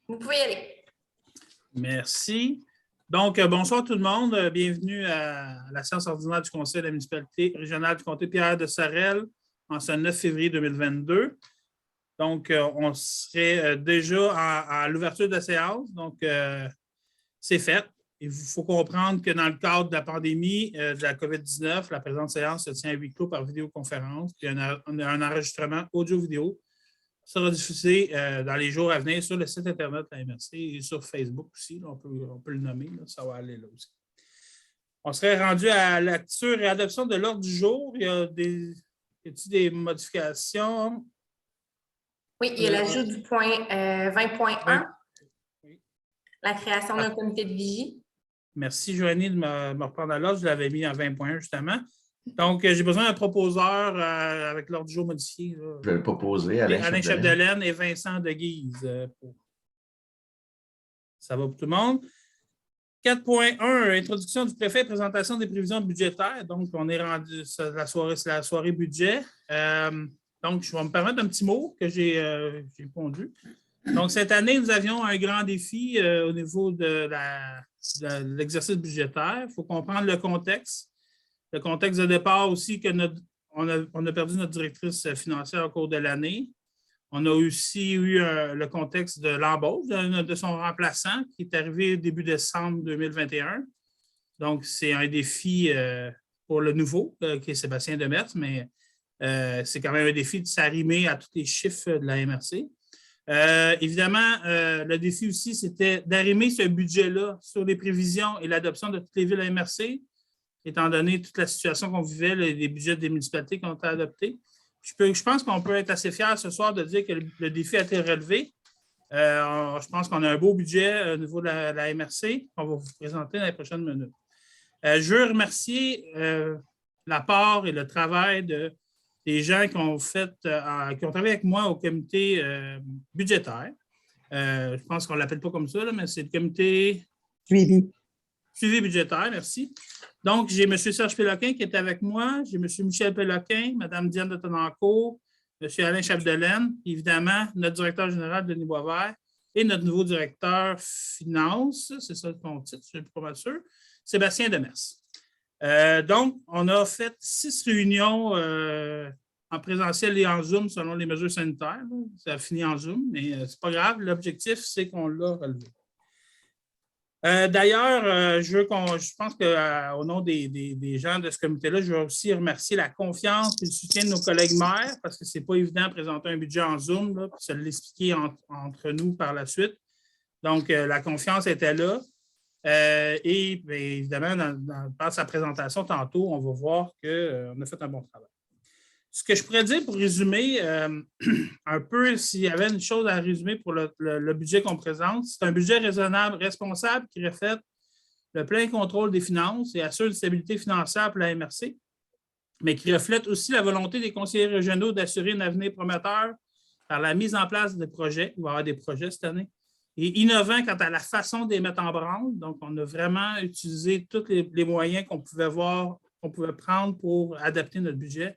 Vous pouvez y aller. Merci. Donc, bonsoir tout le monde. Bienvenue à la séance ordinaire du Conseil de la municipalité régionale du comté Pierre de Sorel en ce 9 février 2022. Donc, on serait déjà à l'ouverture de la séance. Donc, c'est fait. Il faut comprendre que dans le cadre de la pandémie de la COVID-19, la présente séance se tient à huis clos par vidéoconférence. Il y a un enregistrement audio-vidéo sera diffusé dans les jours à venir sur le site Internet de la MRC et sur Facebook aussi. Là, on peut le nommer, là, ça va aller là aussi. On serait rendu à la lecture et adoption de l'ordre du jour. Il y a des modifications? Oui, il y a l'ajout du point 20.1, oui. La création d'un comité de vigie. Merci, Joanie, de me reprendre à l'ordre. Je l'avais mis en 20.1 justement. Donc, j'ai besoin d'un proposeur avec l'ordre du jour modifié. Là. Je vais le proposer, Alain Chapdelaine et Vincent de Guise. Ça va pour tout le monde. 4.1, introduction du préfet, présentation des prévisions budgétaires. Donc, on est rendu, c'est la soirée budget. Donc, je vais me permettre un petit mot que j'ai pondu. Donc, cette année, nous avions un grand défi au niveau de l'exercice budgétaire. Il faut comprendre le contexte. Le contexte de départ aussi, on a perdu notre directrice financière au cours de l'année. On a aussi eu le contexte de l'embauche de son remplaçant qui est arrivé début décembre 2021. Donc, c'est un défi pour le nouveau, qui est Sébastien Demers, mais c'est quand même un défi de s'arrimer à tous les chiffres de la MRC. Évidemment, le défi aussi, c'était d'arrimer ce budget-là sur les prévisions et l'adoption de toutes les villes à MRC, étant donné toute la situation qu'on vivait, les budgets des municipalités qui ont été adoptés. Je pense qu'on peut être assez fiers ce soir de dire que le défi a été relevé. Je pense qu'on a un beau budget au niveau de la MRC qu'on va vous présenter dans les prochaines minutes. Je veux remercier l'apport et le travail des gens qui ont travaillé avec moi au comité budgétaire. Je pense qu'on ne l'appelle pas comme ça, là, mais c'est le comité suivi budgétaire, merci. Donc, j'ai M. Serge Péloquin qui est avec moi, j'ai M. Michel Péloquin, Mme Diane de Tonnencourt, M. Alain Chapdelaine, évidemment, notre directeur général, Denis Boisvert, et notre nouveau directeur finance, c'est ça ton titre, je ne suis pas mal sûr, Sébastien Demers. Donc, on a fait 6 réunions en présentiel et en Zoom selon les mesures sanitaires. Ça a fini en Zoom, mais ce n'est pas grave. L'objectif, c'est qu'on l'a relevé. D'ailleurs, je pense qu'au nom des gens de ce comité-là, je veux aussi remercier la confiance et le soutien de nos collègues maires parce que ce n'est pas évident de présenter un budget en Zoom, là, puis se l'expliquer entre nous par la suite. Donc, la confiance était là. Et bien, évidemment, dans sa présentation tantôt, on va voir qu'on a fait un bon travail. Ce que je pourrais dire pour résumer un peu, s'il y avait une chose à résumer pour le budget qu'on présente, c'est un budget raisonnable, responsable qui reflète le plein contrôle des finances et assure une stabilité financière pour la MRC, mais qui reflète aussi la volonté des conseillers régionaux d'assurer un avenir prometteur par la mise en place de projets. Il va y avoir des projets cette année. Et innovant quant à la façon de les mettre en branle. Donc, on a vraiment utilisé tous les moyens qu'on pouvait prendre pour adapter notre budget.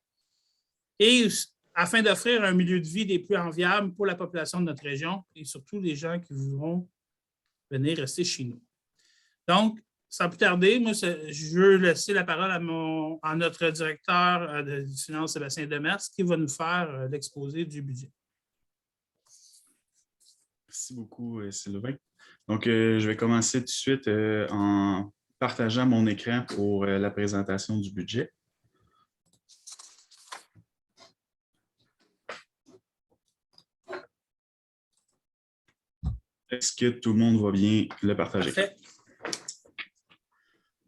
Et afin d'offrir un milieu de vie des plus enviables pour la population de notre région et surtout les gens qui voudront venir rester chez nous. Donc, sans plus tarder, moi, je veux laisser la parole à notre directeur de finances, Sébastien Demers, qui va nous faire l'exposé du budget. Merci beaucoup, Sylvain. Donc, je vais commencer tout de suite en partageant mon écran pour la présentation du budget. Est-ce que tout le monde va bien le partager? Parfait.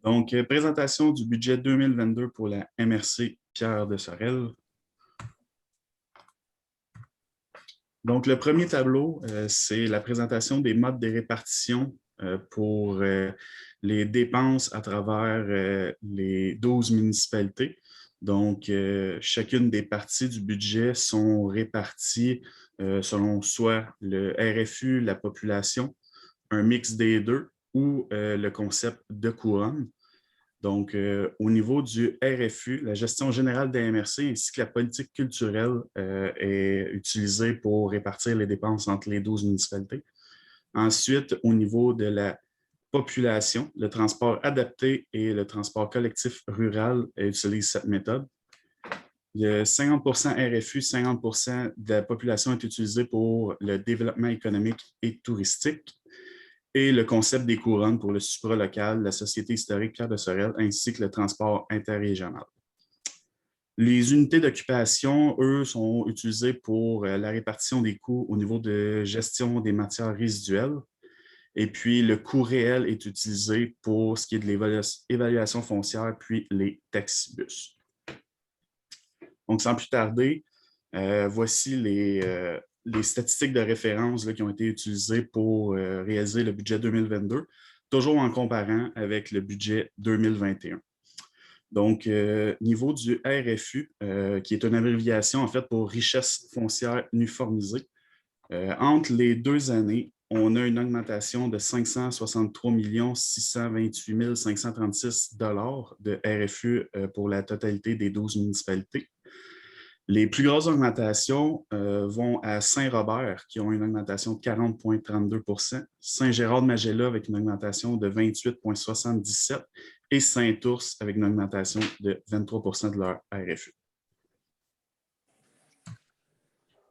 Donc, présentation du budget 2022 pour la MRC Pierre de Sorel. Donc, le premier tableau, c'est la présentation des modes de répartition pour les dépenses à travers les 12 municipalités. Donc, chacune des parties du budget sont réparties selon soit le RFU, la population, un mix des deux ou le concept de couronne. Donc, au niveau du RFU, la gestion générale des MRC ainsi que la politique culturelle est utilisée pour répartir les dépenses entre les 12 municipalités. Ensuite, au niveau de la population, le transport adapté et le transport collectif rural utilisent cette méthode. Il y a 50 RFU, 50 de la population est utilisée pour le développement économique et touristique et le concept des couronnes pour le supralocal, la Société historique Pierre de Sorel, ainsi que le transport interrégional. Les unités d'occupation, eux, sont utilisées pour la répartition des coûts au niveau de gestion des matières résiduelles. Et puis, le coût réel est utilisé pour ce qui est de l'évaluation foncière, puis les taxibus. Donc, sans plus tarder, voici les statistiques de référence là, qui ont été utilisées pour réaliser le budget 2022, toujours en comparant avec le budget 2021. Donc, niveau du RFU, qui est une abréviation en fait pour richesse foncière uniformisée, entre les 2 années, on a une augmentation de 563 628 536 $ de RFU pour la totalité des 12 municipalités. Les plus grosses augmentations vont à Saint-Robert, qui ont une augmentation de 40,32 %, Saint-Gérard-de-Magella avec une augmentation de 28,77 % et Saint-Ours avec une augmentation de 23 % de leur RFU.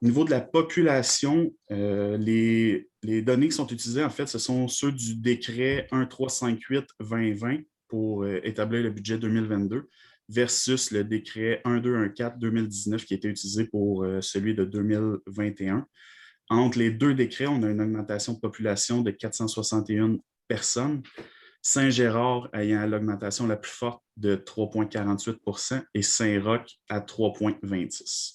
Au niveau de la population, les données qui sont utilisées, en fait, ce sont ceux du décret 1358-2020 pour établir le budget 2022 versus le décret 1214-2019 qui a été utilisé pour celui de 2021. Entre les deux décrets, on a une augmentation de population de 461 personnes. Saint-Gérard ayant l'augmentation la plus forte de 3,48 % et Saint-Roch à 3,26 %.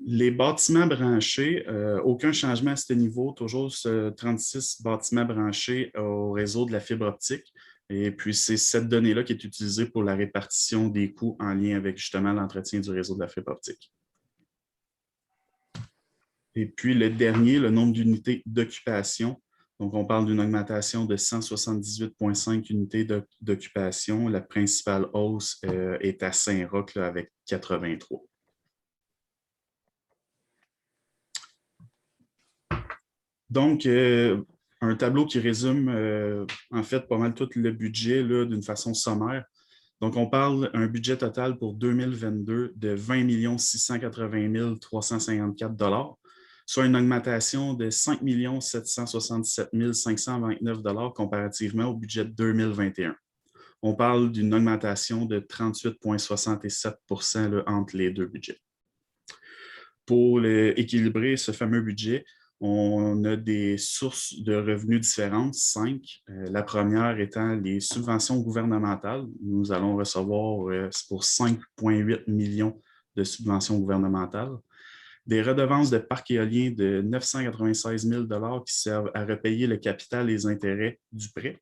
Les bâtiments branchés, aucun changement à ce niveau, toujours 36 bâtiments branchés au réseau de la fibre optique. Et puis, c'est cette donnée-là qui est utilisée pour la répartition des coûts en lien avec justement l'entretien du réseau de la fibre optique. Et puis, le dernier, le nombre d'unités d'occupation. Donc, on parle d'une augmentation de 178,5 unités d'occupation. La principale hausse est à Saint-Roch avec 83. Donc, un tableau qui résume en fait pas mal tout le budget d'une façon sommaire. Donc, on parle d'un budget total pour 2022 de 20 680 354 $, soit une augmentation de 5 767 529 $ comparativement au budget de 2021. On parle d'une augmentation de 38,67 % entre les deux budgets. Pour équilibrer ce fameux budget, on a des sources de revenus différentes, 5. La première étant les subventions gouvernementales. Nous allons recevoir pour 5,8 millions de subventions gouvernementales. Des redevances de parcs éoliens de 996 000 $ qui servent à repayer le capital et les intérêts du prêt.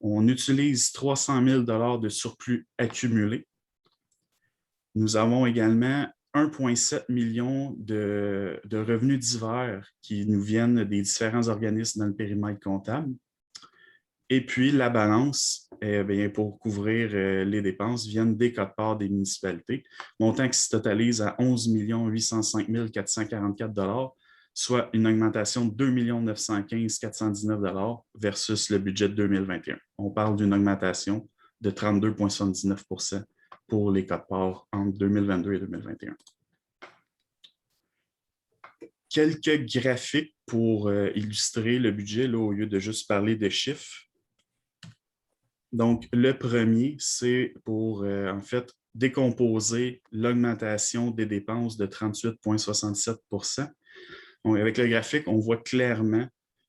On utilise 300 000 $ de surplus accumulés. Nous avons également 1,7 million de revenus divers qui nous viennent des différents organismes dans le périmètre comptable. Et puis, la balance, pour couvrir les dépenses, viennent des quotes-parts des municipalités, montant qui se totalise à 11 805 444 $, soit une augmentation de 2 915 419 $ versus le budget de 2021. On parle d'une augmentation de 32,79 % pour les quotes-parts entre 2022 et 2021. Quelques graphiques pour illustrer le budget là, au lieu de juste parler de chiffres. Donc, le premier, c'est pour en fait décomposer l'augmentation des dépenses de 38,67 %. Donc, avec le graphique, on voit clairement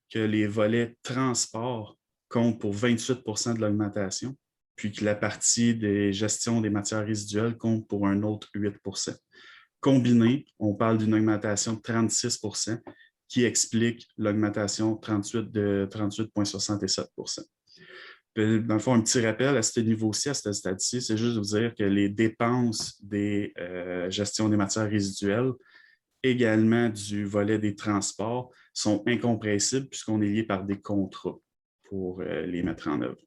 que les volets transport comptent pour 28 % de l'augmentation, puis que la partie des gestions des matières résiduelles compte pour un autre 8 %. Combiné, on parle d'une augmentation de 36 % qui explique l'augmentation de 38,67 %. Dans le fond, un petit rappel à ce niveau-ci, à ce stade-ci, c'est juste de vous dire que les dépenses des gestions des matières résiduelles, également du volet des transports, sont incompressibles puisqu'on est lié par des contrats pour les mettre en œuvre.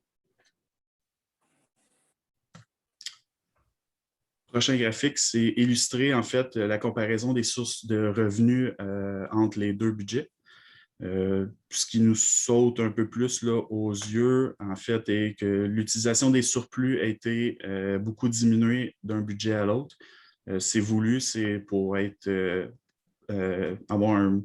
Prochain graphique, c'est illustrer en fait la comparaison des sources de revenus entre les deux budgets. Ce qui nous saute un peu plus là, aux yeux, en fait, est que l'utilisation des surplus a été beaucoup diminuée d'un budget à l'autre. C'est voulu, c'est pour avoir de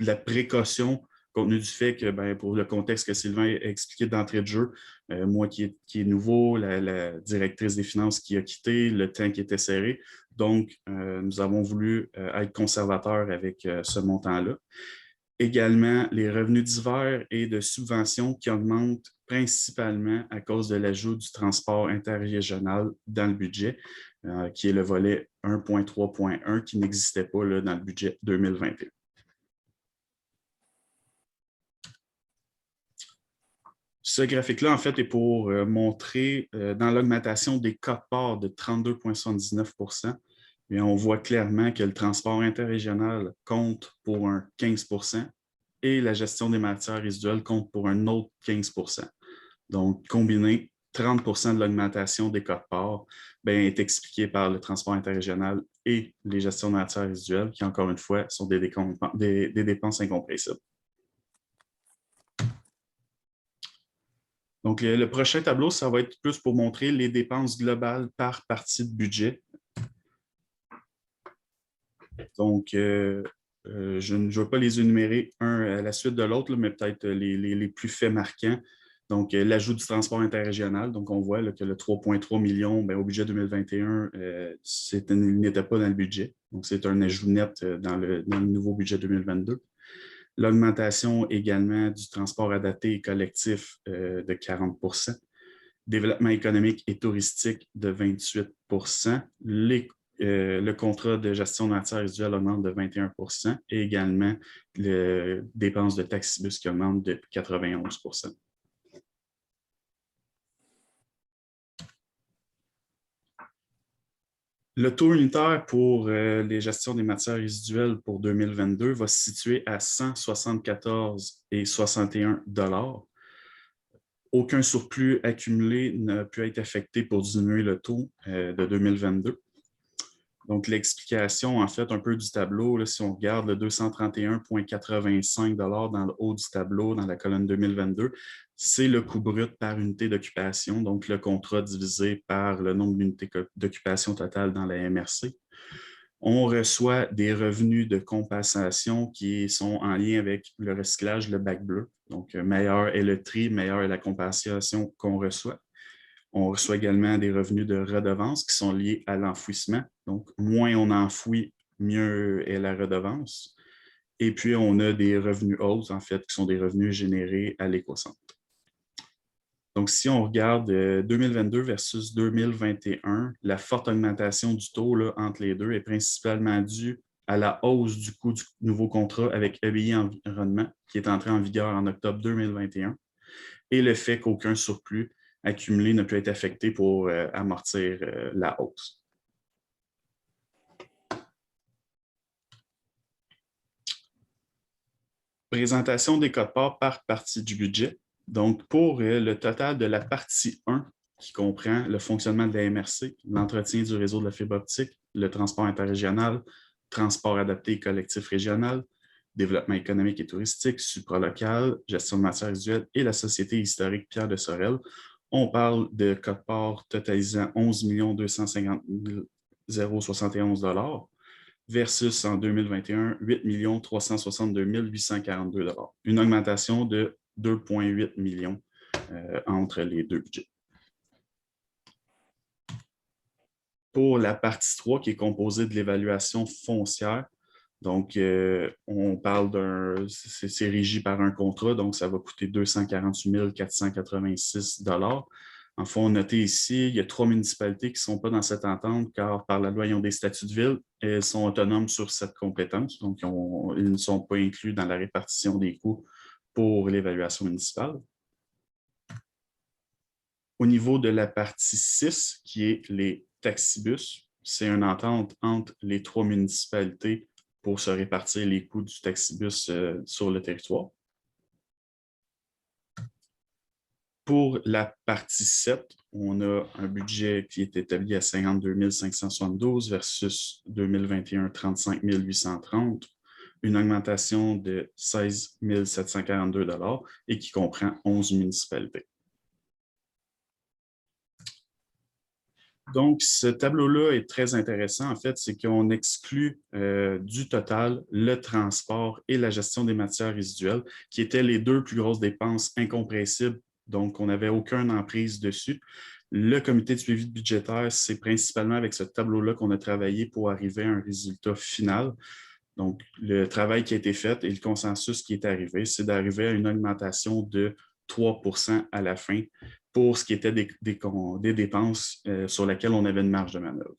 la précaution compte tenu du fait que, ben, pour le contexte que Sylvain a expliqué d'entrée de jeu, moi qui est nouveau, la directrice des finances qui a quitté, le temps qui était serré. Donc, nous avons voulu être conservateurs avec ce montant-là. Également, les revenus divers et de subventions qui augmentent principalement à cause de l'ajout du transport interrégional dans le budget, qui est le volet 1.3.1 qui n'existait pas là, dans le budget 2021. Ce graphique-là, en fait, est pour montrer dans l'augmentation des quotes-parts de 32,79 %, et on voit clairement que le transport interrégional compte pour un 15 % et la gestion des matières résiduelles compte pour un autre 15 %. Donc, combiné, 30 % de l'augmentation des quotes-parts est expliquée par le transport interrégional et les gestions de matières résiduelles, qui, encore une fois, sont des dépenses incompressibles. Donc, le prochain tableau, ça va être plus pour montrer les dépenses globales par partie de budget. Donc, je ne veux pas les énumérer un à la suite de l'autre, mais peut-être les plus faits marquants. Donc, l'ajout du transport interrégional. Donc, on voit là, que le 3,3 millions au budget 2021, il n'était pas dans le budget. Donc, c'est un ajout net dans le nouveau budget 2022. L'augmentation également du transport adapté et collectif de 40 %. Développement économique et touristique de 28 %. Le contrat de gestion de matières résiduelles augmente de 21 % et également les dépenses de taxibus qui augmentent de 91 %. Le taux unitaire pour les gestions des matières résiduelles pour 2022 va se situer à 174,61 $. Aucun surplus accumulé n'a pu être affecté pour diminuer le taux de 2022. Donc, l'explication, en fait, un peu du tableau, là, si on regarde le 231,85 $ dans le haut du tableau, dans la colonne 2022, c'est le coût brut par unité d'occupation, donc le contrat divisé par le nombre d'unités d'occupation totale dans la MRC. On reçoit des revenus de compensation qui sont en lien avec le recyclage, le bac bleu. Donc, meilleur est le tri, meilleure est la compensation qu'on reçoit. On reçoit également des revenus de redevance qui sont liés à l'enfouissement. Donc, moins on enfouit, mieux est la redevance. Et puis, on a des revenus hauts, en fait, qui sont des revenus générés à l'écocentre. Donc, si on regarde 2022 versus 2021, la forte augmentation du taux là, entre les deux est principalement due à la hausse du coût du nouveau contrat avec EBI Environnement, qui est entré en vigueur en octobre 2021, et le fait qu'aucun surplus accumulé ne peut être affecté pour amortir la hausse. Présentation des quotes-parts par partie du budget. Donc, pour le total de la partie 1, qui comprend le fonctionnement de la MRC, l'entretien du réseau de la fibre optique, le transport interrégional, transport adapté et collectif régional, développement économique et touristique, supralocal, gestion de matières résiduelles et la Société historique Pierre de Sorel, on parle de quotes-parts totalisant 11 250 071 $ versus en 2021, 8 362 842 $. Une augmentation de 2,8 millions entre les deux budgets. Pour la partie 3, qui est composée de l'évaluation foncière, donc on parle c'est régi par un contrat, donc ça va coûter 248 486 $. En fond, notez ici, il y a 3 municipalités qui ne sont pas dans cette entente, car par la loi, ils ont des statuts de ville et elles sont autonomes sur cette compétence, donc ils ne sont pas inclus dans la répartition des coûts pour l'évaluation municipale. Au niveau de la partie 6, qui est les taxibus, c'est une entente entre les 3 municipalités pour se répartir les coûts du taxibus sur le territoire. Pour la partie 7, on a un budget qui est établi à 52 572 versus 2021, 35 830, une augmentation de 16 742 et qui comprend 11 municipalités. Donc, ce tableau-là est très intéressant. En fait, c'est qu'on exclut du total le transport et la gestion des matières résiduelles, qui étaient les deux plus grosses dépenses incompressibles. Donc, on n'avait aucune emprise dessus. Le comité de suivi budgétaire, c'est principalement avec ce tableau-là qu'on a travaillé pour arriver à un résultat final. Donc, le travail qui a été fait et le consensus qui est arrivé, c'est d'arriver à une augmentation de 3 % à la fin pour ce qui était des dépenses sur lesquelles on avait une marge de manœuvre.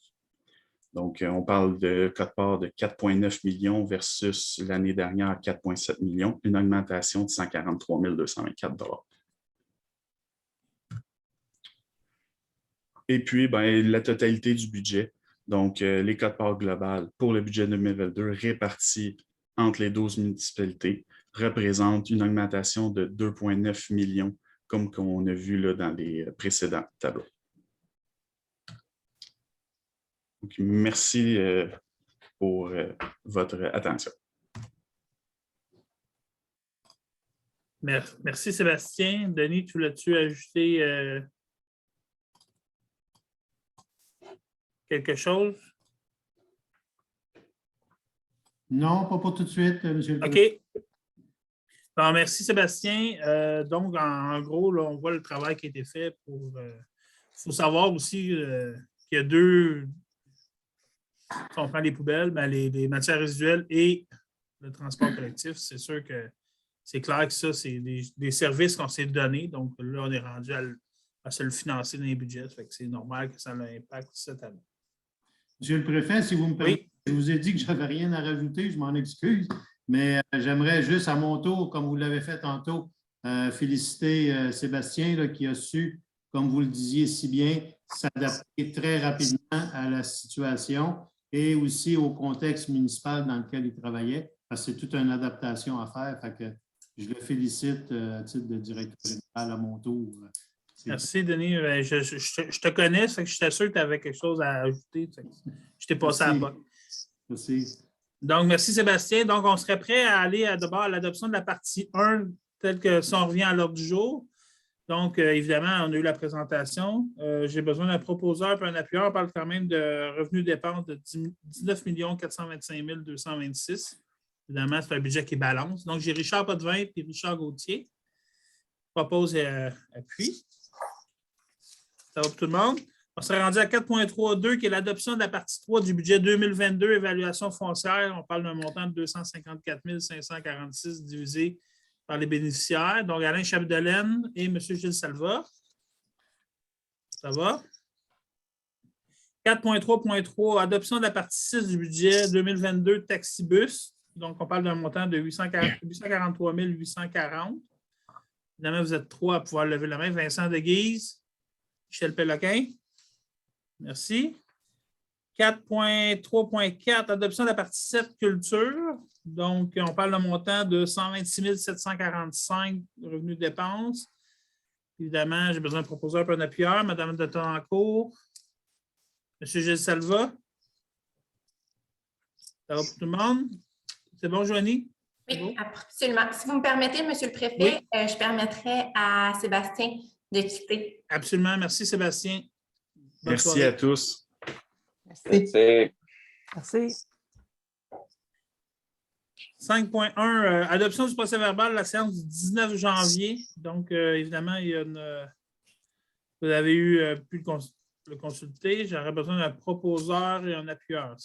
Donc, on parle de quote-part de 4,9 millions versus l'année dernière 4,7 millions, une augmentation de 143 224 $. Et puis, la totalité du budget, donc les quote-parts globales pour le budget 2022 répartis entre les 12 municipalités représentent une augmentation de 2,9 millions, comme on a vu là, dans les précédents tableaux. Donc, merci pour votre attention. Merci Sébastien. Denis, tu l'as-tu ajouté quelque chose? Non, pas pour tout de suite, M. le Président. OK. Bon, merci Sébastien. Donc, en gros, là, on voit le travail qui a été fait pour. Il faut savoir aussi qu'il y a deux. Si on prend les poubelles, les matières résiduelles et le transport collectif, c'est sûr que c'est clair que ça, c'est des services qu'on s'est donnés. Donc là, on est rendu à se le financer dans les budgets. Fait que c'est normal que ça ait un impact cette année. Monsieur le Préfet, si vous me permettez, Oui. je vous ai dit que je n'avais rien à rajouter, je m'en excuse, mais j'aimerais juste à mon tour, comme vous l'avez fait tantôt, féliciter Sébastien là, qui a su, comme vous le disiez si bien, s'adapter très rapidement à la situation et aussi au contexte municipal dans lequel il travaillait, parce que c'est toute une adaptation à faire. Fait que je le félicite à titre de directeur général à mon tour. Merci, Denis. Je te connais, fait que j'étais sûr que tu avais quelque chose à ajouter. Je t'ai passé à la porte. Merci. Donc, merci Sébastien. Donc, on serait prêt à aller d'abord à l'adoption de la partie 1, telle que si on revient à l'ordre du jour. Donc, évidemment, on a eu la présentation. J'ai besoin d'un proposeur et un appuyeur. On parle quand même de revenus dépenses de 19 425 226. Évidemment, c'est un budget qui balance. Donc, j'ai Richard Potvin et Richard Gauthier. Je propose appui. Ça va pour tout le monde? On serait rendu à 4.32, qui est l'adoption de la partie 3 du budget 2022, évaluation foncière. On parle d'un montant de 254 546 divisé par les bénéficiaires. Donc, Alain Chapdelaine et M. Gilles Salva. Ça va? 4.3.3, adoption de la partie 6 du budget 2022, taxibus. Donc, on parle d'un montant de 843 840. Évidemment, vous êtes trois à pouvoir lever la main. Vincent Deguise, Michel Péloquin. Merci. 4.3.4, adoption de la partie 7, culture. Donc, on parle d'un montant de 126 745 revenus dépenses. Évidemment, j'ai besoin d'un proposeur et un appuyeur. Madame de Tonancourt. Monsieur Gilles Salva. Ça va pour tout le monde? C'est bon, Joanie? Oui, absolument. Si vous me permettez, Monsieur le Préfet, Oui. Je permettrais à Sébastien de quitter. Absolument. Merci, Sébastien. Bonne Merci soirée. à tous. Merci. Merci. 5.1, adoption du procès-verbal de la séance du 19 janvier. Donc, évidemment, il y a vous avez pu le consulter. J'aurais besoin d'un proposeur et un appuyeur.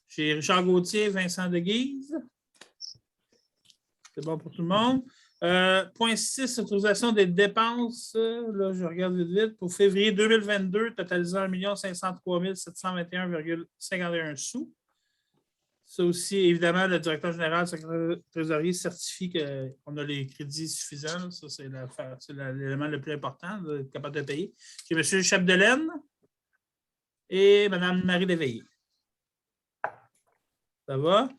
J'ai Richard Gauthier, Vincent Deguise. C'est bon pour tout le monde. Point 6, autorisation des dépenses. Là, je regarde vite. Pour février 2022, totalisant 1 503 721,51 sous. Ça aussi, évidemment, le directeur général, le secrétaire trésorier certifie qu'on a les crédits suffisants. Ça, c'est l'élément le plus important, d'être capable de payer. J'ai M. Chapdelaine et Mme Marie Léveillé. Ça va?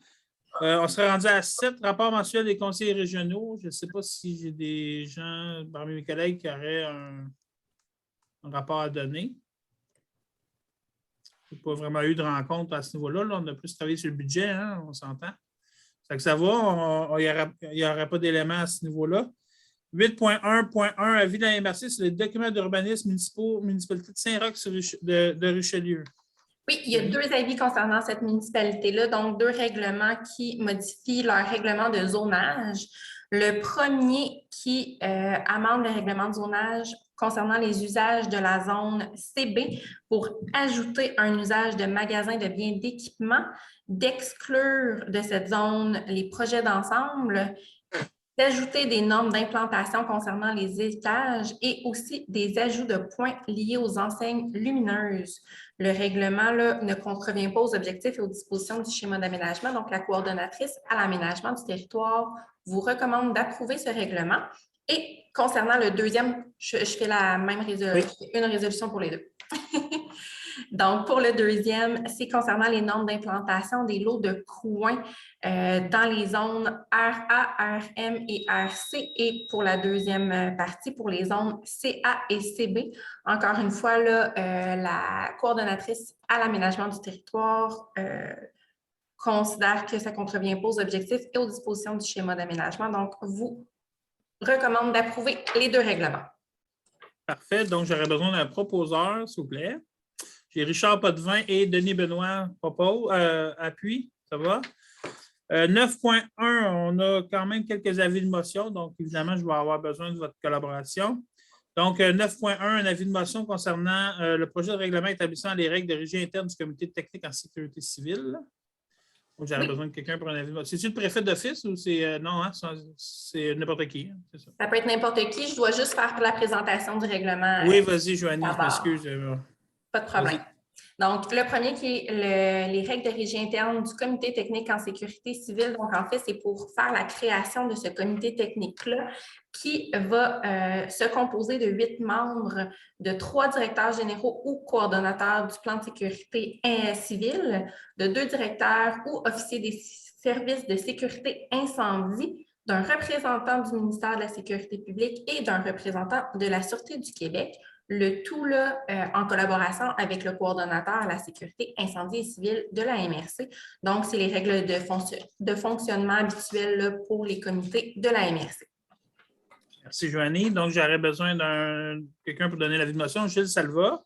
On serait rendu à 7 rapports mensuels des conseillers régionaux. Je ne sais pas si j'ai des gens parmi mes collègues qui auraient un rapport à donner. Il n'y a pas vraiment eu de rencontre à ce niveau-là. Là. On a plus travaillé sur le budget, hein, on s'entend. Ça va, il n'y aurait pas d'éléments à ce niveau-là. 8.1.1, avis de la MRC sur les documents d'urbanisme municipalité de Saint-Roch de Richelieu. Oui, il y a 2 avis concernant cette municipalité-là, donc 2 règlements qui modifient leur règlement de zonage. Le premier qui amende le règlement de zonage concernant les usages de la zone CB pour ajouter un usage de magasin de biens d'équipement, d'exclure de cette zone les projets d'ensemble, d'ajouter des normes d'implantation concernant les étages et aussi des ajouts de points liés aux enseignes lumineuses. Le règlement là, ne contrevient pas aux objectifs et aux dispositions du schéma d'aménagement. Donc, la coordonnatrice à l'aménagement du territoire vous recommande d'approuver ce règlement. Et concernant le deuxième, je fais la même résolution, une résolution pour les deux. Donc, pour le deuxième, c'est concernant les normes d'implantation des lots de coins dans les zones RA, RM et RC. Et pour la deuxième partie, pour les zones CA et CB, encore une fois, là, la coordonnatrice à l'aménagement du territoire considère que ça ne contrevient pas aux objectifs et aux dispositions du schéma d'aménagement. Donc, vous recommande d'approuver les 2 règlements. Parfait. Donc, j'aurais besoin d'un proposeur, s'il vous plaît. J'ai Richard Potvin et Denis Benoît appuie. Ça va? 9.1, on a quand même quelques avis de motion. Donc, évidemment, je vais avoir besoin de votre collaboration. Donc, 9.1, un avis de motion concernant le projet de règlement établissant les règles de régie interne du comité technique en sécurité civile. J'aurais besoin de quelqu'un pour un avis de motion. C'est-tu le préfet d'office ou c'est... non, hein, c'est n'importe qui. Hein, c'est ça. Ça peut être n'importe qui. Je dois juste faire la présentation du règlement. Oui, vas-y, Joanie, je m'excuse. Pas de problème. Donc, le premier qui est les règles de régie interne du comité technique en sécurité civile. Donc, en fait, c'est pour faire la création de ce comité technique-là qui va se composer de 8 membres, de 3 directeurs généraux ou coordonnateurs du plan de sécurité civile, de 2 directeurs ou officiers des services de sécurité incendie, d'un représentant du ministère de la Sécurité publique et d'un représentant de la Sûreté du Québec. Le tout là, en collaboration avec le coordonnateur à la sécurité incendie et civile de la MRC. Donc, c'est les règles de fonctionnement habituelles là, pour les comités de la MRC. Merci, Joanie. Donc, j'aurais besoin d'un quelqu'un pour donner l'avis de motion. Gilles Salva.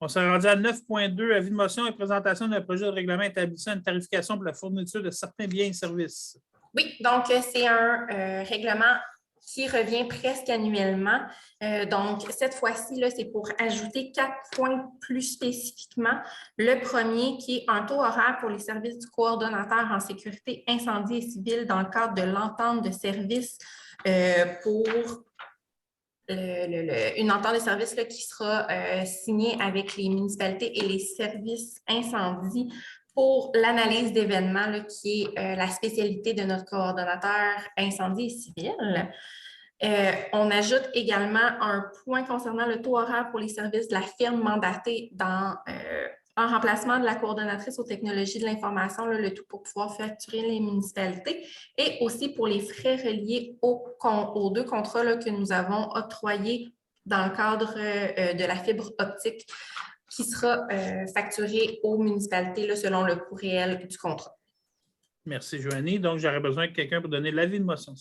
On s'est rendu à 9.2, avis de motion et présentation d'un projet de règlement établissant une tarification pour la fourniture de certains biens et services. Oui, donc c'est un règlement qui revient presque annuellement. Donc, cette fois-ci, c'est pour ajouter 4 points plus spécifiquement. Le premier, qui est un taux horaire pour les services du coordonnateur en sécurité incendie et civile dans le cadre de l'entente de service pour une entente de service là, qui sera signée avec les municipalités et les services incendie pour l'analyse d'événements, qui est la spécialité de notre coordonnateur incendie et civil. On ajoute également un point concernant le taux horaire pour les services de la firme mandatée en remplacement de la coordonnatrice aux technologies de l'information, le tout pour pouvoir facturer les municipalités, et aussi pour les frais reliés aux 2 contrats là, que nous avons octroyés dans le cadre de la fibre optique qui sera facturé aux municipalités là, selon le coût réel du contrat. Merci, Joanie. Donc, j'aurais besoin de quelqu'un pour donner l'avis de motion.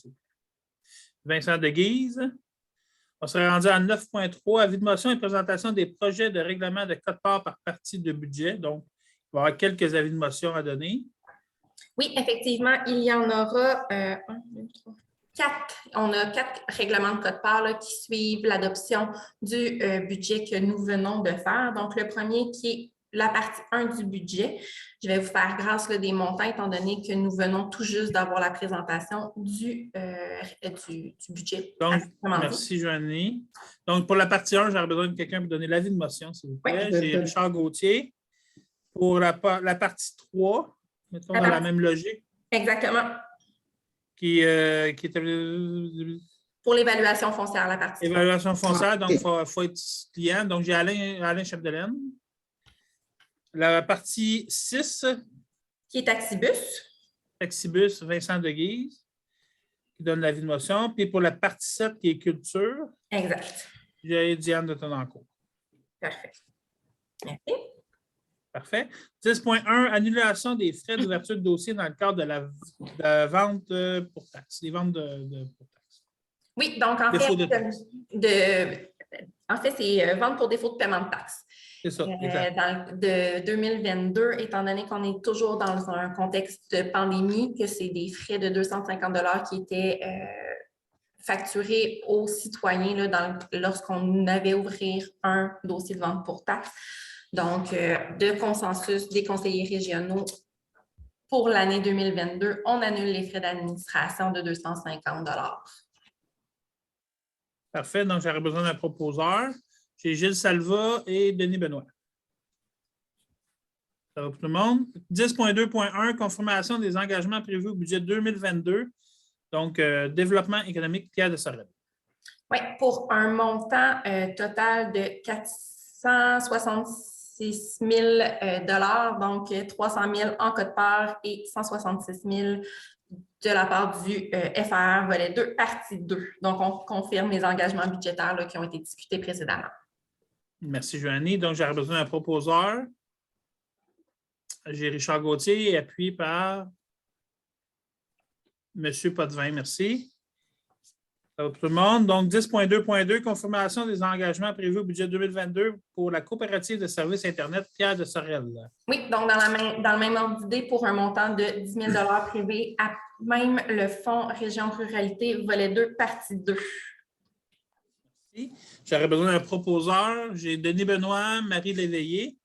Vincent Deguise. On serait rendu à 9.3, avis de motion et présentation des projets de règlement de quote-part par partie de budget. Donc, il va y avoir quelques avis de motion à donner. Oui, effectivement, il y en aura 1, 2, 3. 4. On a 4 règlements de quote-part qui suivent l'adoption du budget que nous venons de faire. Donc, le premier qui est la partie 1 du budget. Je vais vous faire grâce des montants, étant donné que nous venons tout juste d'avoir la présentation du budget. Donc, merci, Joanie. Donc, pour la partie 1, j'aurais besoin de quelqu'un pour donner l'avis de motion, s'il vous plaît. Oui. J'ai Richard Gauthier. Pour la partie 3, mettons dans la même logique. Exactement. Qui était... Pour l'évaluation foncière, la partie 3. Évaluation foncière, donc il faut être client. Donc, j'ai Alain Chapdelaine. La partie 6. Qui est Taxibus. Taxibus, Vincent Deguise, qui donne l'avis de motion. Puis pour la partie 7, qui est culture, Exact. j'ai Diane de Tonancourt. Parfait. Merci. Parfait. 10.1, annulation des frais d'ouverture de dossier dans le cadre de la vente pour taxes, les ventes pour taxes. Oui, donc en Défaut fait, c'est vente pour défaut de paiement de taxes. C'est ça, exact. De 2022, étant donné qu'on est toujours dans un contexte de pandémie, que c'est des frais de 250 $ qui étaient facturés aux citoyens là, lorsqu'on avait ouvert un dossier de vente pour taxes. Donc, de consensus des conseillers régionaux pour l'année 2022, on annule les frais d'administration de 250 $. Parfait. Donc, j'aurais besoin d'un proposeur. J'ai Gilles Salva et Denis Benoît. Ça va pour tout le monde? 10.2.1, confirmation des engagements prévus au budget 2022. Donc, développement économique, Pierre de Sorel. Oui, pour un montant total de 466 000 $, donc 300 000 en quote-part et 166 000 de la part du FR volet 2, partie 2. Donc, on confirme les engagements budgétaires là, qui ont été discutés précédemment. Merci, Joanny. Donc, j'aurais besoin d'un proposeur. J'ai Richard Gauthier, appuyé par M. Potvin. Merci. Ça va pour tout le monde. Donc, 10.2.2, confirmation des engagements prévus au budget 2022 pour la coopérative de services Internet Pierre de Sorel. Oui, donc dans le même ordre d'idée, pour un montant de 10 000 $ privé à même le Fonds Région Ruralité, volet 2, partie 2. Merci. J'aurais besoin d'un proposeur. J'ai Denis Benoît, Marie Léveillé.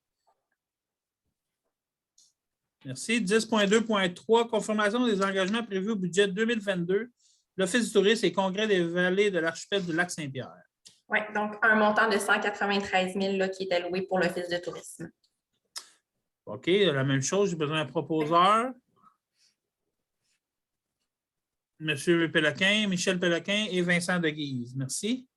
Merci. 10.2.3, confirmation des engagements prévus au budget 2022, l'Office du tourisme et congrès des vallées de l'archipel du Lac-Saint-Pierre. Oui, donc un montant de 193 000 là, qui est alloué pour l'Office de tourisme. OK, la même chose, j'ai besoin d'un proposeur. Monsieur Péloquin, Michel Péloquin et Vincent Deguise. Merci.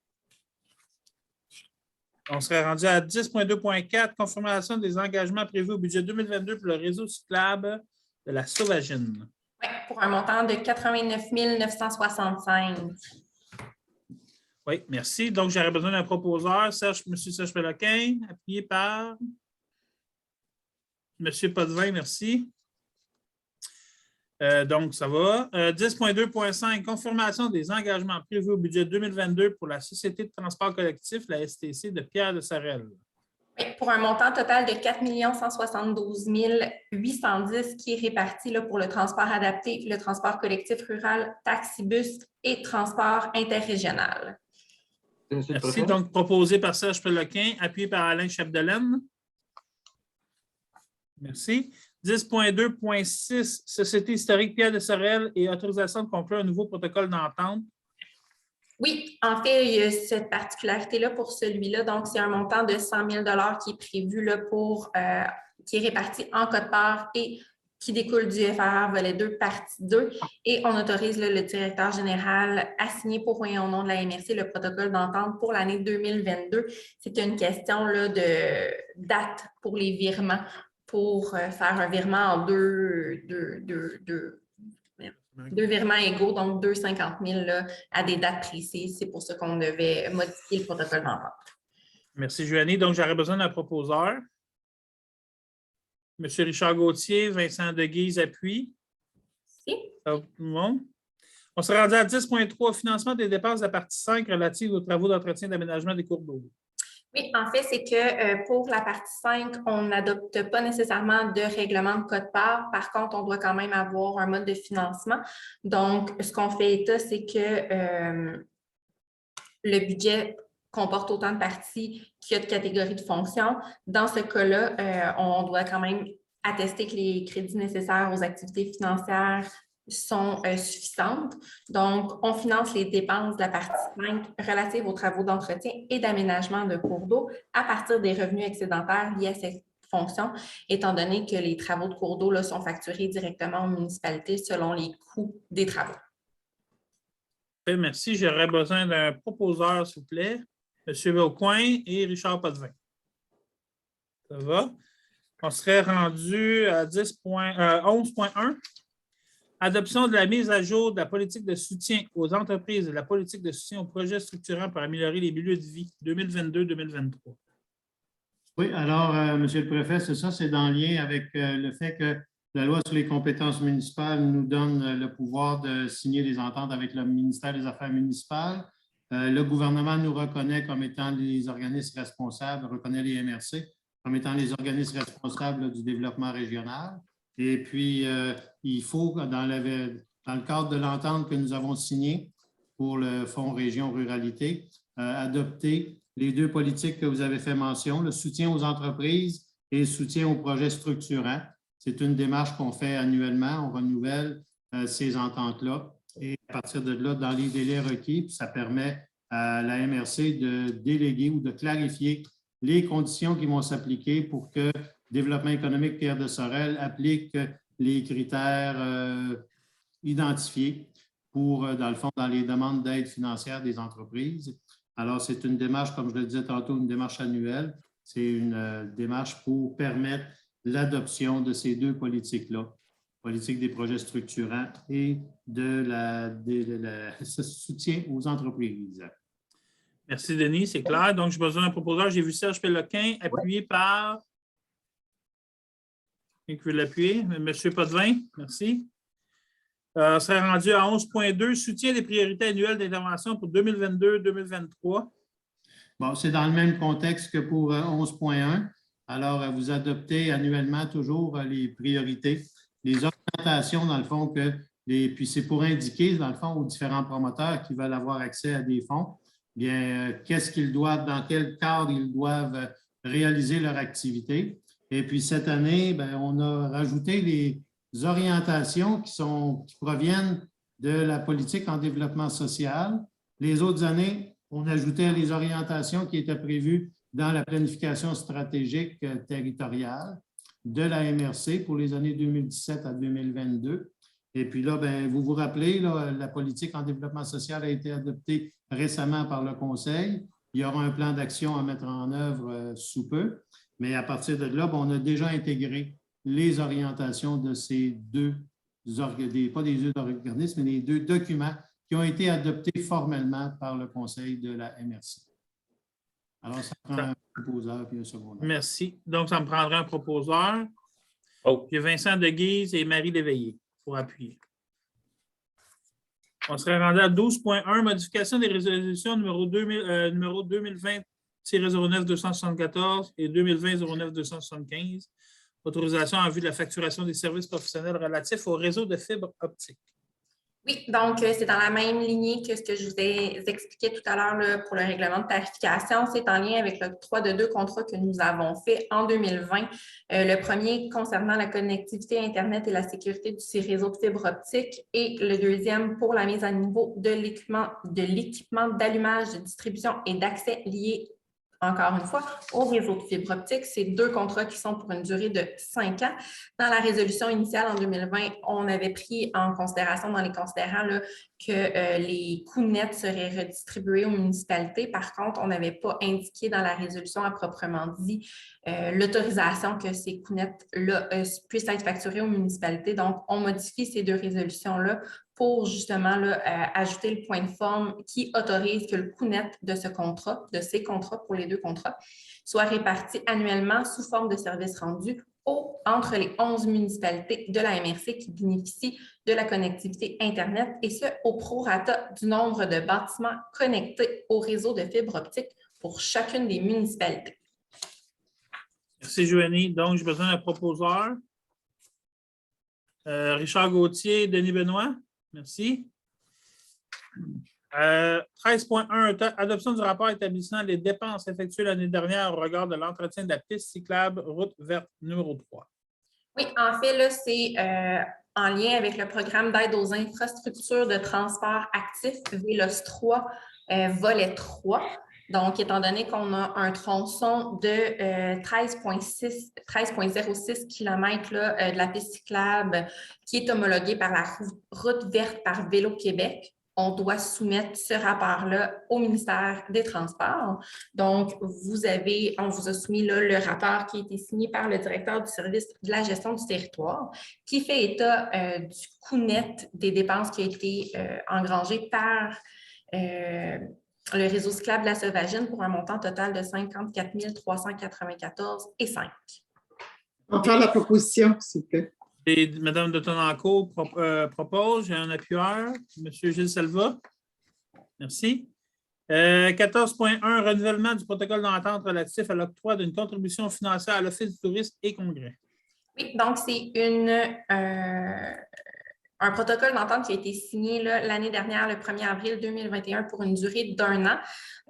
On serait rendu à 10.2.4, confirmation des engagements prévus au budget 2022 pour le réseau cyclable de la Sauvagine. Oui, pour un montant de 89 965. Oui, merci. Donc, j'aurais besoin d'un proposeur, M. Serge Péloquin, appuyé par M. Potvin, merci. Donc, ça va. 10.2.5, confirmation des engagements prévus au budget 2022 pour la Société de transport collectif, la STC de Pierre de Sorel. Oui, pour un montant total de 4 172 810 qui est réparti là, pour le transport adapté, le transport collectif rural, taxibus et transport interrégional. Merci. Donc, proposé par Serge Péloquin, appuyé par Alain Chapdelaine. Merci. 10.2.6, Société historique Pierre de Sorel et autorisation de conclure un nouveau protocole d'entente. Oui, en fait, il y a cette particularité-là pour celui-là. Donc, c'est un montant de 100 000 $ qui est prévu là, qui est réparti en quote-part et qui découle du FR volet 2, partie 2. Et on autorise là, le directeur général à signer pour et au nom de la MRC le protocole d'entente pour l'année 2022. C'est une question là, de date pour les virements, pour faire un virement en deux virements égaux, donc 250 000 là, à des dates précises. C'est pour ça qu'on devait modifier le protocole d'entente. Merci, Joanny. Donc, j'aurais besoin d'un proposeur. M. Richard Gauthier, Vincent Deguise, appuie. Si. Ça va pour tout le monde. On se rendu à 10.3, financement des dépenses de la partie 5 relative aux travaux d'entretien et d'aménagement des cours d'eau. Oui, en fait, c'est que pour la partie 5, on n'adopte pas nécessairement de règlement de quote-part. Par contre, on doit quand même avoir un mode de financement. Donc, ce qu'on fait état, c'est que le budget comporte autant de parties qu'il y a de catégories de fonctions. Dans ce cas-là, on doit quand même attester que les crédits nécessaires aux activités financières sont suffisantes. Donc, on finance les dépenses de la partie 5 relatives aux travaux d'entretien et d'aménagement de cours d'eau à partir des revenus excédentaires liés à cette fonction, étant donné que les travaux de cours d'eau là, sont facturés directement aux municipalités selon les coûts des travaux. Merci. J'aurais besoin d'un proposeur, s'il vous plaît. M. Vaucoin et Richard Potvin. Ça va? On serait rendu à 11.1. Adoption de la mise à jour de la politique de soutien aux entreprises et de la politique de soutien aux projets structurants pour améliorer les milieux de vie 2022-2023. Oui, alors, Monsieur le Préfet, c'est ça, c'est en lien avec le fait que la loi sur les compétences municipales nous donne le pouvoir de signer des ententes avec le ministère des Affaires municipales. Le gouvernement nous reconnaît comme étant les organismes responsables, reconnaît les MRC comme étant les organismes responsables du développement régional. Et puis, il faut, dans le cadre de l'entente que nous avons signée pour le Fonds Région Ruralité, adopter les deux politiques que vous avez fait mention, le soutien aux entreprises et le soutien aux projets structurants. C'est une démarche qu'on fait annuellement. On renouvelle ces ententes-là. Et à partir de là, dans les délais requis, ça permet à la MRC de déléguer ou de clarifier les conditions qui vont s'appliquer pour que Développement économique Pierre de Sorel applique les critères identifiés pour, dans le fond, dans les demandes d'aide financière des entreprises. Alors, c'est une démarche, comme je le disais tantôt, une démarche annuelle. C'est une démarche pour permettre l'adoption de ces deux politiques-là, politique des projets structurants et de ce soutien aux entreprises. Merci, Denis, c'est clair. Donc, j'ai besoin d'un proposeur. J'ai vu Serge Péloquin, appuyé par... Qui veut l'appuyer? M. Potvin, merci. On serait rendu à 11.2, soutien des priorités annuelles d'intervention pour 2022-2023. Bon, c'est dans le même contexte que pour 11.1. Alors, vous adoptez annuellement toujours les priorités, les orientations, dans le fond, puis c'est pour indiquer, dans le fond, aux différents promoteurs qui veulent avoir accès à des fonds, bien, qu'est-ce qu'ils doivent, dans quel cadre ils doivent réaliser leur activité. Et puis, cette année, bien, on a rajouté les orientations qui proviennent de la politique en développement social. Les autres années, on ajoutait les orientations qui étaient prévues dans la planification stratégique territoriale de la MRC pour les années 2017 à 2022. Et puis là, bien, vous vous rappelez, là, la politique en développement social a été adoptée récemment par le Conseil. Il y aura un plan d'action à mettre en œuvre sous peu. Mais à partir de là, on a déjà intégré les orientations de ces pas des deux organismes, mais les deux documents qui ont été adoptés formellement par le Conseil de la MRC. Alors, ça prend un proposeur puis un secondaire. Merci. Donc, ça me prendrait un proposeur. Oh. J'ai Vincent Deguise et Marie Léveillé pour appuyer. On serait rendu à 12.1, modification des résolutions numéro 2020-09-274 et 2020-09-275. Autorisation en vue de la facturation des services professionnels relatifs au réseau de fibre optique. Oui, donc c'est dans la même lignée que ce que je vous ai expliqué tout à l'heure pour le règlement de tarification. C'est en lien avec l'octroi de deux contrats que nous avons fait en 2020. Le premier concernant la connectivité Internet et la sécurité du réseau de fibre optique et le deuxième pour la mise à niveau de l'équipement d'allumage, de distribution et d'accès lié encore une fois, au réseau de fibre optique. C'est deux contrats qui sont pour une durée de 5 ans. Dans la résolution initiale en 2020, on avait pris en considération, dans les considérants, là, que les coûts nets seraient redistribués aux municipalités. Par contre, on n'avait pas indiqué dans la résolution à proprement dit l'autorisation que ces coûts nets-là puissent être facturés aux municipalités. Donc, on modifie ces deux résolutions-là pour justement ajouter le point de forme qui autorise que le coût net de ce contrat, de ces contrats pour les deux contrats, soit réparti annuellement sous forme de services rendus entre les 11 municipalités de la MRC qui bénéficient de la connectivité Internet et ce, au prorata du nombre de bâtiments connectés au réseau de fibre optique pour chacune des municipalités. Merci, Joanie. Donc, j'ai besoin d'un proposeur. Richard Gauthier, Denis Benoît. Merci. 13.1, adoption du rapport établissant les dépenses effectuées l'année dernière au regard de l'entretien de la piste cyclable route verte numéro 3. Oui, en fait, là, c'est en lien avec le programme d'aide aux infrastructures de transport actif VELOS 3, volet 3. Donc, étant donné qu'on a un tronçon de 13,06 km de la piste cyclable qui est homologuée par la route verte par Vélo Québec, on doit soumettre ce rapport-là au ministère des Transports. Donc, on vous a soumis là, le rapport qui a été signé par le directeur du service de la gestion du territoire, qui fait état du coût net des dépenses qui a été engrangé par le réseau cyclable de la Sauvagine pour un montant total de 54 394,05 $. On va faire la proposition, s'il vous plaît. Et Mme de Tonnencourt propose. J'ai un appuyeur. M. Gilles Selva. Merci. 14.1, renouvellement du protocole d'entente relatif à l'octroi d'une contribution financière à l'Office du tourisme et congrès. Oui, donc c'est un protocole d'entente qui a été signé l'année dernière, le 1er avril 2021, pour une durée d'1 an.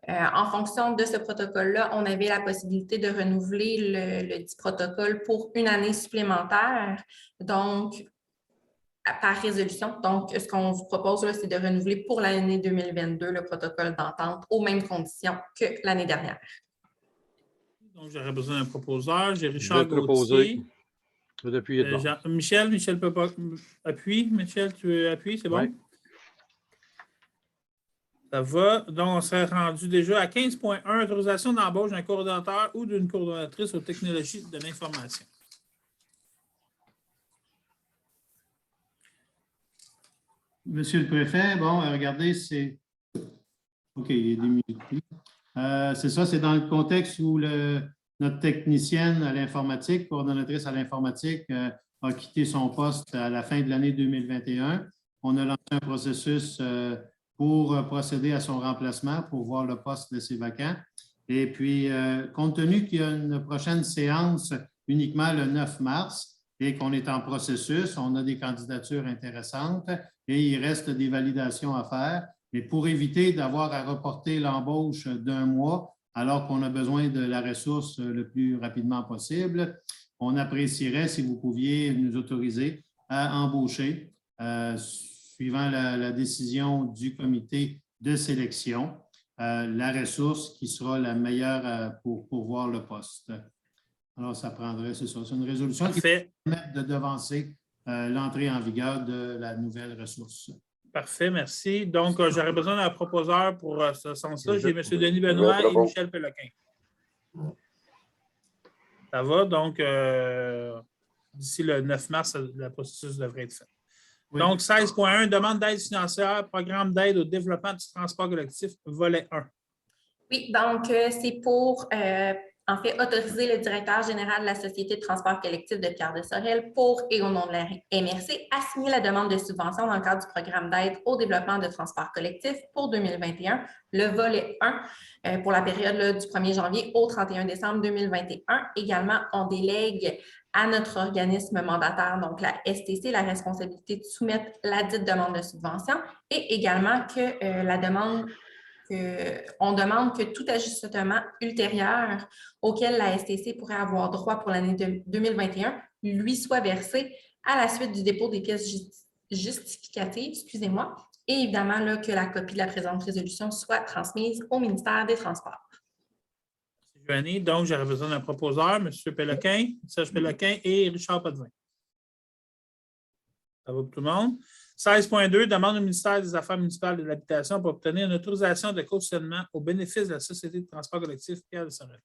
En fonction de ce protocole-là, on avait la possibilité de renouveler le dit protocole pour une année supplémentaire, donc par résolution. Donc, ce qu'on vous propose, c'est de renouveler pour l'année 2022 le protocole d'entente aux mêmes conditions que l'année dernière. Donc, j'aurais besoin d'un proposeur. J'ai Richard Gauthier. Depuis Michel peut pas appuyer. Michel, tu appuies, c'est bon? Oui. Ça va. Donc, on serait rendu déjà à 15.1, autorisation d'embauche d'un coordonnateur ou d'une coordonnatrice aux technologies de l'information. Monsieur le préfet, bon, regardez, c'est... OK, il est démuté. C'est ça, c'est dans le contexte où notre technicienne à l'informatique, coordonnatrice à l'informatique, a quitté son poste à la fin de l'année 2021. On a lancé un processus pour procéder à son remplacement, pour voir le poste laissé vacant. Et puis, compte tenu qu'il y a une prochaine séance uniquement le 9 mars et qu'on est en processus, on a des candidatures intéressantes et il reste des validations à faire. Mais pour éviter d'avoir à reporter l'embauche d'1 mois, alors qu'on a besoin de la ressource le plus rapidement possible, on apprécierait si vous pouviez nous autoriser à embaucher, suivant la décision du comité de sélection, la ressource qui sera la meilleure pour pourvoir le poste. Alors, ça prendrait, c'est ça, c'est une résolution qui permet de devancer l'entrée en vigueur de la nouvelle ressource. Parfait, merci. Donc, j'aurais besoin d'un proposeur pour ce sens-là. J'ai M. Denis Benoît et Michel Péloquin. Ça va? Donc, d'ici le 9 mars, le processus devrait être fait. Oui. Donc, 16.1, demande d'aide financière, programme d'aide au développement du transport collectif, volet 1. Oui, donc, c'est pour... en fait, autoriser le directeur général de la Société de transport collectif de Pierre de Sorel pour et au nom de la MRC à signer la demande de subvention dans le cadre du programme d'aide au développement de transport collectif pour 2021, le volet 1, pour la période là, du 1er janvier au 31 décembre 2021. Également, on délègue à notre organisme mandataire, donc la STC, la responsabilité de soumettre la dite demande de subvention et également que la demande... on demande que tout ajustement ultérieur auquel la STC pourrait avoir droit pour l'année 2021 lui soit versé à la suite du dépôt des pièces justificatives, excusez-moi, et évidemment là, que la copie de la présente résolution soit transmise au ministère des Transports. Joanie, donc j'aurais besoin d'un proposeur, M. Péloquin, Serge Péloquin et Richard Potvin. Ça va pour tout le monde? 16.2, demande au ministère des Affaires municipales et de l'Habitation pour obtenir une autorisation de cautionnement au bénéfice de la Société de transport collectif Pierre de Sorel.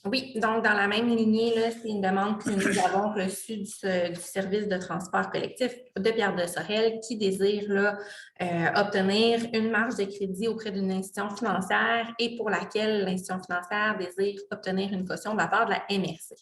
Oui, donc dans la même lignée, c'est une demande que nous avons reçue du service de transport collectif de Pierre de Sorel qui désire là, obtenir une marge de crédit auprès d'une institution financière et pour laquelle l'institution financière désire obtenir une caution de la part de la MRC.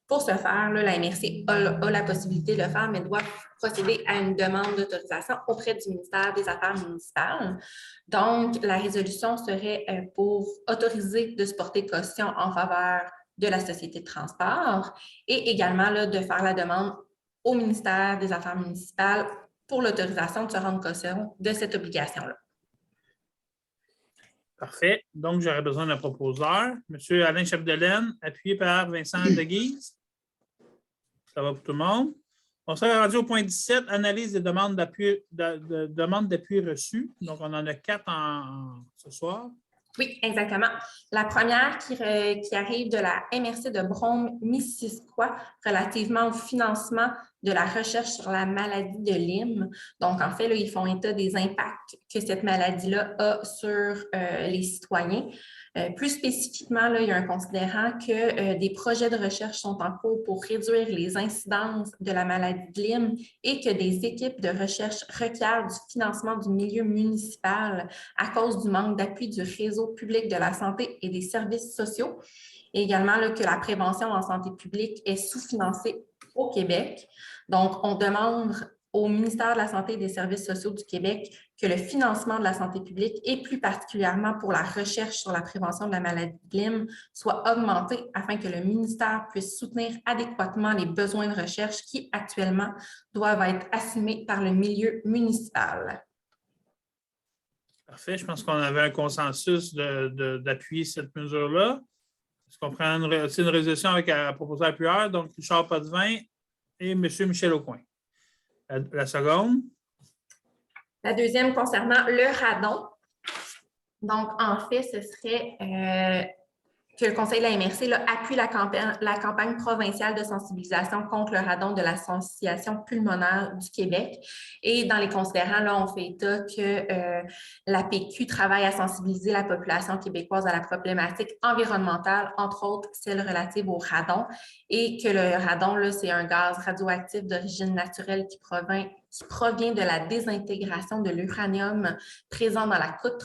Pour ce faire, là, la MRC a la possibilité de le faire, mais doit procéder à une demande d'autorisation auprès du ministère des Affaires municipales. Donc, la résolution serait pour autoriser de se porter caution en faveur de la Société de transport et également là, de faire la demande au ministère des Affaires municipales pour l'autorisation de se rendre caution de cette obligation-là. Parfait. Donc, j'aurais besoin d'un proposeur. M. Alain Chapdelaine, appuyé par Vincent Deguise. Ça va pour tout le monde. On sera rendu au point 17, analyse des demandes d'appui reçues. Donc, on en a 4 ce soir. Oui, exactement. La première qui arrive de la MRC de Brome-Missisquoi relativement au financement de la recherche sur la maladie de Lyme. Donc, en fait, là, ils font état des impacts que cette maladie-là a sur les citoyens. Plus spécifiquement, là, il y a un considérant que des projets de recherche sont en cours pour réduire les incidences de la maladie de Lyme et que des équipes de recherche requièrent du financement du milieu municipal à cause du manque d'appui du réseau public de la santé et des services sociaux. Et également là, que la prévention en santé publique est sous-financée au Québec. Donc, on demande au ministère de la Santé et des Services sociaux du Québec que le financement de la santé publique et plus particulièrement pour la recherche sur la prévention de la maladie de Lyme soit augmenté afin que le ministère puisse soutenir adéquatement les besoins de recherche qui actuellement doivent être assumés par le milieu municipal. Parfait. Je pense qu'on avait un consensus d'appuyer cette mesure-là. Est-ce qu'on prend une résolution avec un proposeur appuyeur, donc Richard Potvin et M. Michel Aucoin? La seconde. La deuxième concernant le radon. Donc, en fait, ce serait que le Conseil de la MRC là, appuie la campagne provinciale de sensibilisation contre le radon de l'Association pulmonaire du Québec. Et dans les considérants, là, on fait état que l'APQ travaille à sensibiliser la population québécoise à la problématique environnementale, entre autres celle relative au radon, et que le radon, là, c'est un gaz radioactif d'origine naturelle qui provient de la désintégration de l'uranium présent dans la croûte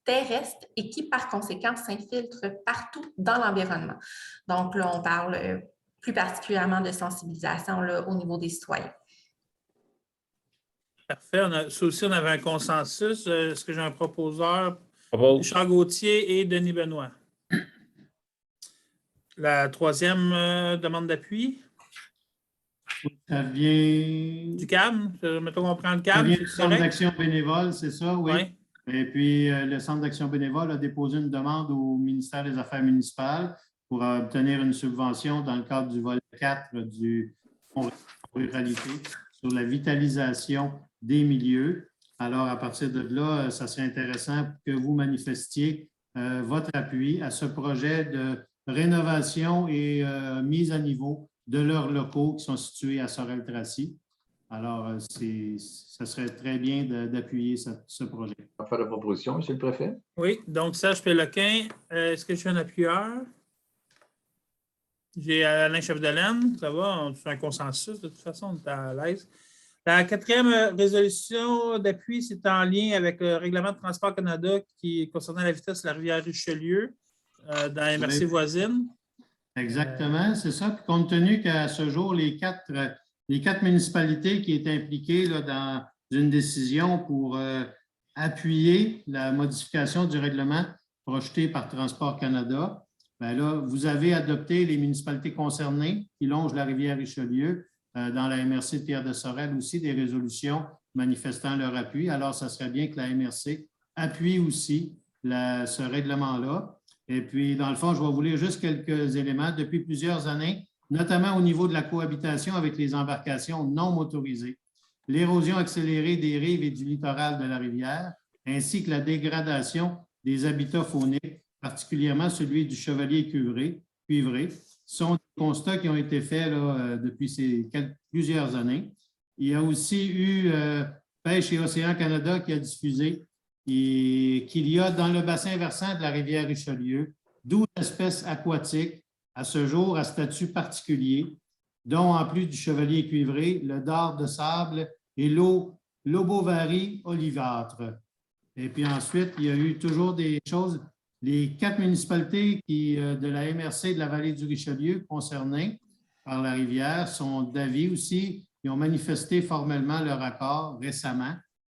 terrestre et qui, par conséquent, s'infiltre partout dans l'environnement. Donc, là, on parle plus particulièrement de sensibilisation là, au niveau des citoyens. Parfait. Ça aussi, on avait un consensus. Est-ce que j'ai un proposeur? Richard Gauthier et Denis Benoît. La troisième demande d'appui? Ça vient... Du CAM? Mettons qu'on prend le Ça CAM. vient du Centre d'action bénévole, c'est ça? Oui. Oui. Et puis, le Centre d'action bénévole a déposé une demande au ministère des Affaires municipales pour obtenir une subvention dans le cadre du volet 4 du Fonds ruralité sur la vitalisation des milieux. Alors, à partir de là, ça serait intéressant que vous manifestiez votre appui à ce projet de rénovation et mise à niveau de leurs locaux qui sont situés à Sorel-Tracy. Alors, ça serait très bien d'appuyer ce projet. On va faire la proposition, M. le Préfet. Oui, donc Serge Péloquin, est-ce que je suis un appuyeur? J'ai Alain Chefdelaine, ça va, c'est un consensus, de toute façon, on est à l'aise. La quatrième résolution d'appui, c'est en lien avec le règlement de Transport Canada qui concernant la vitesse de la rivière Richelieu dans la MRC voisine. Exactement, c'est ça. Puis compte tenu qu'à ce jour, les quatre municipalités qui étaient impliquées là, dans une décision pour appuyer la modification du règlement projeté par Transport Canada, bien là, vous avez adopté les municipalités concernées qui longent la rivière Richelieu, dans la MRC de Pierre-de-Sorel aussi, des résolutions manifestant leur appui. Alors, ça serait bien que la MRC appuie aussi ce règlement-là. Et puis, dans le fond, je vais vous lire juste quelques éléments. Depuis plusieurs années, notamment au niveau de la cohabitation avec les embarcations non motorisées, l'érosion accélérée des rives et du littoral de la rivière, ainsi que la dégradation des habitats fauniques, particulièrement celui du chevalier cuivré, sont des constats qui ont été faits là, depuis plusieurs années. Il y a aussi eu Pêche et Océan Canada qui a diffusé qu'il y a dans le bassin versant de la rivière Richelieu 12 espèces aquatiques à ce jour à statut particulier, dont en plus du chevalier cuivré, le dard de sable et l'obovarie olivâtre. Et puis ensuite, il y a eu toujours des choses. Les 4 municipalités de la MRC de la vallée du Richelieu concernées par la rivière sont d'avis aussi. Ils ont manifesté formellement leur accord récemment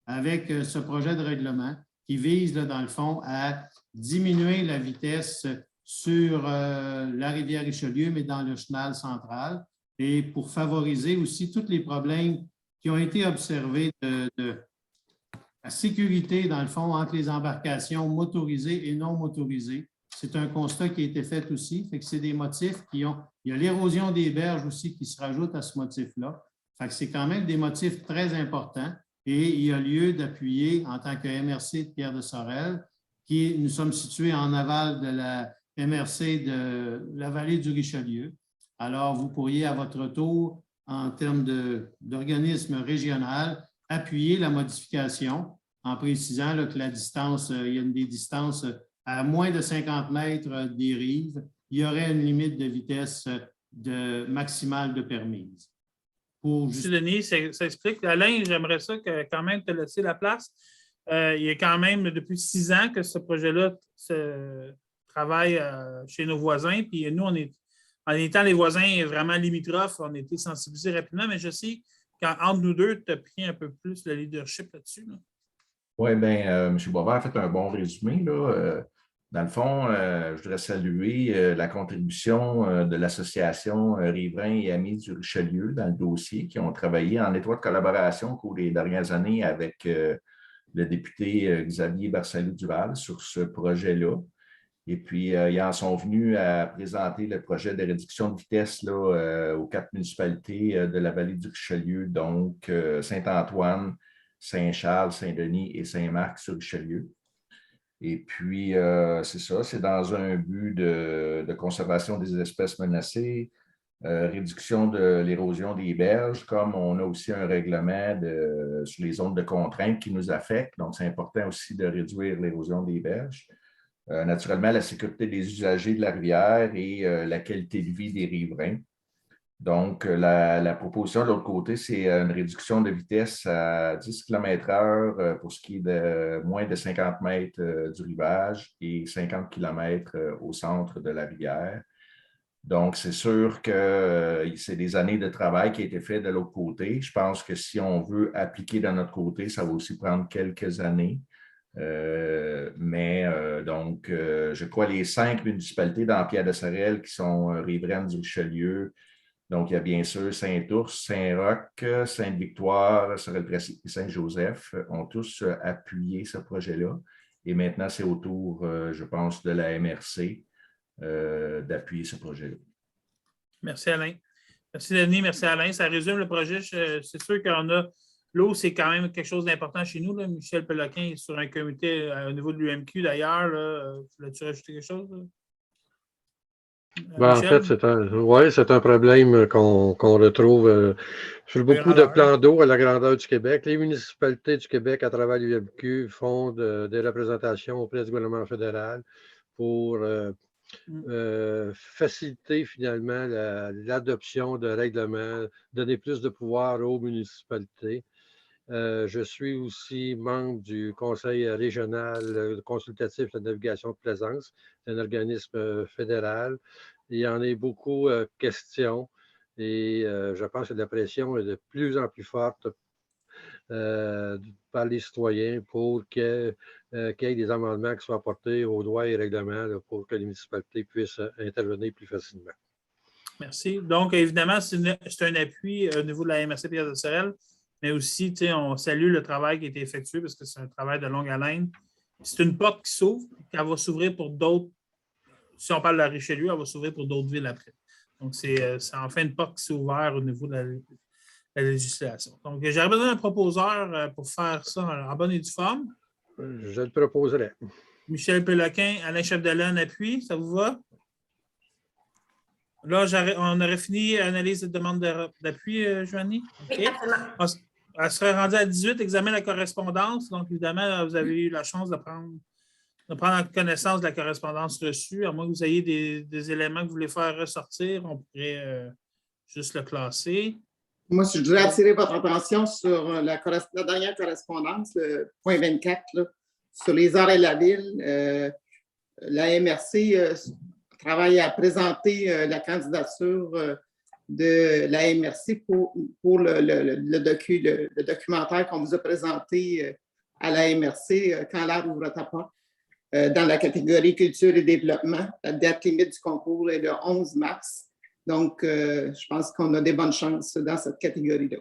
avec ce projet de règlement qui vise, là, dans le fond, à diminuer la vitesse sur la rivière Richelieu, mais dans le chenal central, et pour favoriser aussi tous les problèmes qui ont été observés de la sécurité, dans le fond, entre les embarcations motorisées et non motorisées. C'est un constat qui a été fait aussi. Fait que c'est des motifs qui ont... Il y a l'érosion des berges aussi qui se rajoute à ce motif-là. Fait que c'est quand même des motifs très importants et il y a lieu d'appuyer, en tant que MRC de Pierre-de-Sorel, nous sommes situés en aval de la MRC de la vallée du Richelieu. Alors, vous pourriez, à votre tour, en termes d'organisme régional, appuyer la modification en précisant là, que la distance, il y a des distances à moins de 50 mètres des rives, il y aurait une limite de vitesse maximale de permise. Merci, Denis. Ça explique. Alain, j'aimerais ça quand même te laisser la place. Il y a quand même depuis 6 ans que ce projet-là travaille chez nos voisins. Puis nous, en étant les voisins vraiment limitrophes, on a été sensibilisés rapidement, mais je sais qu'entre nous deux, tu as pris un peu plus le leadership là-dessus. Là. Oui, bien, M. Boisvert a fait un bon résumé. Là. Dans le fond, je voudrais saluer la contribution de l'Association Riverains et Amis du Richelieu dans le dossier, qui ont travaillé en étroite collaboration au cours des dernières années avec le député Xavier Barsalou-Duval sur ce projet-là. Et puis, ils en sont venus à présenter le projet de réduction de vitesse là, aux 4 municipalités de la vallée du Richelieu, donc Saint-Antoine, Saint-Charles, Saint-Denis et Saint-Marc-sur-Richelieu. Et puis, c'est ça, c'est dans un but de conservation des espèces menacées, réduction de l'érosion des berges, comme on a aussi un règlement sur les zones de contrainte qui nous affectent. Donc, c'est important aussi de réduire l'érosion des berges. Naturellement, la sécurité des usagers de la rivière et la qualité de vie des riverains. Donc, la proposition de l'autre côté, c'est une réduction de vitesse à 10 km/h pour ce qui est de moins de 50 mètres du rivage et 50 km au centre de la rivière. Donc, c'est sûr que c'est des années de travail qui ont été fait de l'autre côté. Je pense que si on veut appliquer de notre côté, ça va aussi prendre quelques années. Donc, je crois les 5 municipalités dans Pierre-de-Sorel qui sont riveraines du Richelieu. Donc, il y a bien sûr Saint-Ours, Saint-Roch, Sainte-Victoire, Sorel-Tracy et Saint-Joseph ont tous appuyé ce projet-là. Et maintenant, c'est au tour, je pense, de la MRC d'appuyer ce projet-là. Merci, Alain. Merci, Denis. Merci, Alain. Ça résume le projet. C'est sûr qu'on a... L'eau, c'est quand même quelque chose d'important chez nous. Là. Michel Péloquin est sur un comité au niveau de l'UMQ, d'ailleurs. Voulais-tu rajouter quelque chose? En fait, c'est un problème qu'on retrouve sur beaucoup de plans d'eau à la grandeur du Québec. Les municipalités du Québec, à travers l'UMQ, font des représentations auprès du gouvernement fédéral pour faciliter finalement l'adoption de règlements, donner plus de pouvoir aux municipalités. Je suis aussi membre du Conseil régional consultatif de la navigation de plaisance, c'est un organisme fédéral. Il y en a beaucoup questions et je pense que la pression est de plus en plus forte par les citoyens pour qu'il y ait des amendements qui soient apportés aux lois et règlements là, pour que les municipalités puissent intervenir plus facilement. Merci. Donc, évidemment, c'est un appui au niveau de la MRC Pierre-de-Sorel, mais aussi, on salue le travail qui a été effectué parce que c'est un travail de longue haleine. C'est une porte qui s'ouvre, qu'elle va s'ouvrir pour d'autres. Si on parle de la Richelieu, elle va s'ouvrir pour d'autres villes après. Donc, c'est enfin une porte qui s'est ouverte au niveau de la législation. Donc, j'aurais besoin d'un proposeur pour faire ça en bonne et due forme. Je le proposerai. Michel Péloquin, Alain Chapdelaine, appuie, ça vous va? Là, on aurait fini l'analyse de demande d'appui, Joanie? Oui, okay. absolument. Elle serait rendue à 18, examen de la correspondance. Donc, évidemment, vous avez eu la chance de prendre en connaissance de la correspondance reçue. À moins que vous ayez des éléments que vous voulez faire ressortir, on pourrait juste le classer. Moi, je voudrais attirer votre attention sur la dernière correspondance, le point 24, là, sur les arts et la ville. La MRC travaille à présenter la candidature de la MRC pour le documentaire qu'on vous a présenté à la MRC, Quand l'air ouvre ta porte, dans la catégorie culture et développement. La date limite du concours est le 11 mars. Donc, je pense qu'on a des bonnes chances dans cette catégorie-là.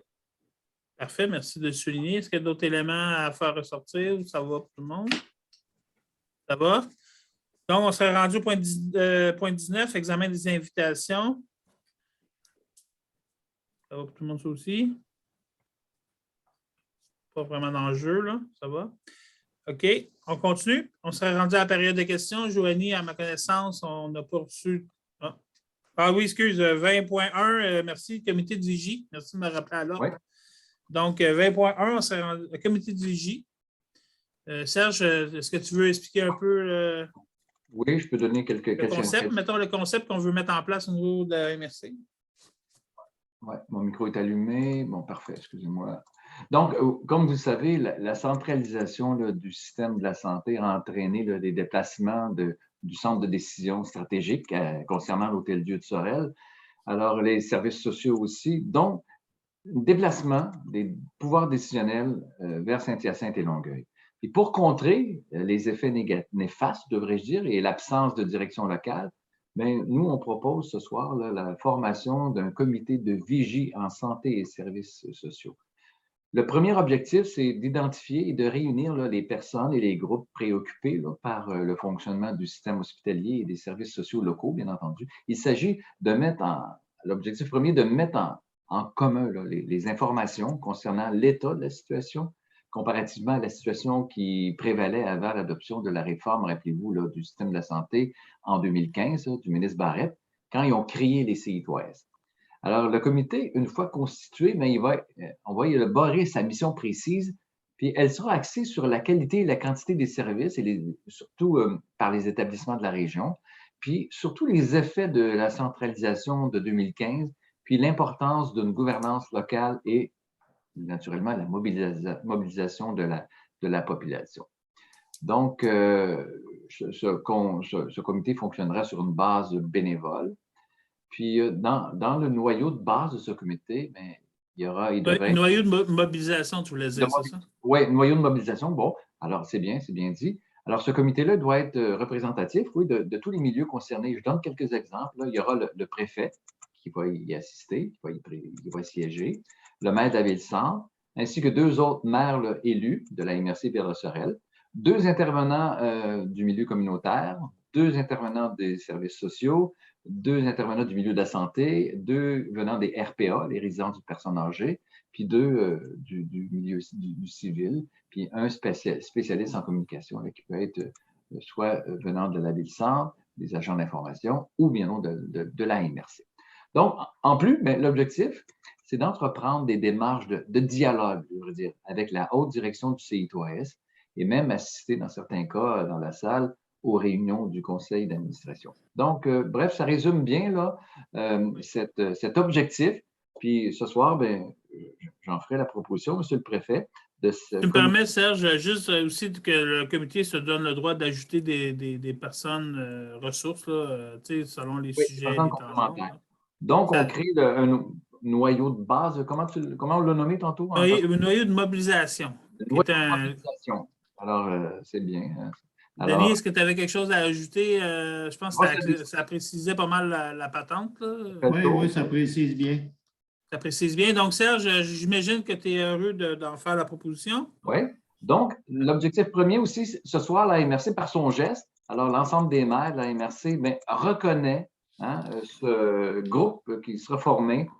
Parfait, merci de le souligner. Est-ce qu'il y a d'autres éléments à faire ressortir ou ça va pour tout le monde? Ça va? Donc, on serait rendu au point 19, examen des invitations. Ça va pour tout le monde, ça aussi? Pas vraiment d'enjeu, là. Ça va? OK. On continue. On serait rendu à la période de questions. Joanie, à ma connaissance, on n'a pas reçu. Ah oui, excuse, 20.1, merci, comité de vigie. Merci de me rappeler à l'ordre. Oui. Donc, 20.1, on serait rendu au comité de vigie. Serge, est-ce que tu veux expliquer un peu Oui, je peux donner le concept, mettons le concept qu'on veut mettre en place au niveau de la MRC? Oui, mon micro est allumé. Bon, parfait, excusez-moi. Donc, comme vous le savez, la centralisation là, du système de la santé a entraîné là, des déplacements du centre de décision stratégique concernant l'Hôtel-Dieu de Sorel. Alors, les services sociaux aussi. Donc, déplacement des pouvoirs décisionnels vers Saint-Hyacinthe et Longueuil. Et pour contrer les effets néfastes, devrais-je dire, et l'absence de direction locale, bien, nous, on propose ce soir là, la formation d'un comité de vigie en santé et services sociaux. Le premier objectif, c'est d'identifier et de réunir là, les personnes et les groupes préoccupés là, par le fonctionnement du système hospitalier et des services sociaux locaux, bien entendu. Il s'agit de l'objectif premier, de mettre en commun là, les informations concernant l'état de la situation, comparativement à la situation qui prévalait avant l'adoption de la réforme, rappelez-vous, là, du système de la santé en 2015, là, du ministre Barrette, quand ils ont créé les CITOS. Alors, le comité, une fois constitué, bien, on va y élaborer sa mission précise, puis elle sera axée sur la qualité et la quantité des services, et surtout par les établissements de la région, puis surtout les effets de la centralisation de 2015, puis l'importance d'une gouvernance locale et naturellement la mobilisation de la population. Donc, ce comité fonctionnera sur une base bénévole. Puis, dans le noyau de base de ce comité, bien, noyau de mobilisation, tu voulais dire, c'est ça? Oui, noyau de mobilisation. Bon, alors c'est bien dit. Alors, ce comité-là doit être représentatif, oui, de tous les milieux concernés. Je donne quelques exemples. Là. Il y aura le préfet qui va y assister, qui va siéger, le maire de la Ville-Centre, ainsi que 2 autres maires là, élus de la MRC Pierre-Sorel, 2 intervenants du milieu communautaire, 2 intervenants des services sociaux, 2 intervenants du milieu de la santé, 2 venant des RPA, les résidences de personnes âgées, puis 2 du milieu du civil, puis un spécialiste en communication là, qui peut être soit venant de la Ville-Centre, des agents d'information, ou bien non de la MRC. Donc, en plus, bien, l'objectif, c'est d'entreprendre des démarches de dialogue, je veux dire, avec la haute direction du CITOS et même assister, dans certains cas, dans la salle, aux réunions du conseil d'administration. Donc, bref, ça résume bien là, cet objectif. Puis ce soir, bien, j'en ferai la proposition, Monsieur le Préfet. Tu me permets, Serge, juste aussi que le comité se donne le droit d'ajouter des personnes ressources là, selon les sujets. Les complémentaires. Donc, on crée un noyau de base. Comment on l'a nommé tantôt? Un noyau de mobilisation. Mobilisation. Alors, c'est bien. Alors, Denis, est-ce que tu avais quelque chose à ajouter? Je pense que ça précisait pas mal la patente. Là. Oui, ça précise bien. Ça précise bien. Donc, Serge, j'imagine que tu es heureux d'en faire la proposition. Oui. Donc, l'objectif premier aussi, ce soir, la MRC, par son geste, alors l'ensemble des maires de la MRC bien, reconnaît ce groupe qui sera formé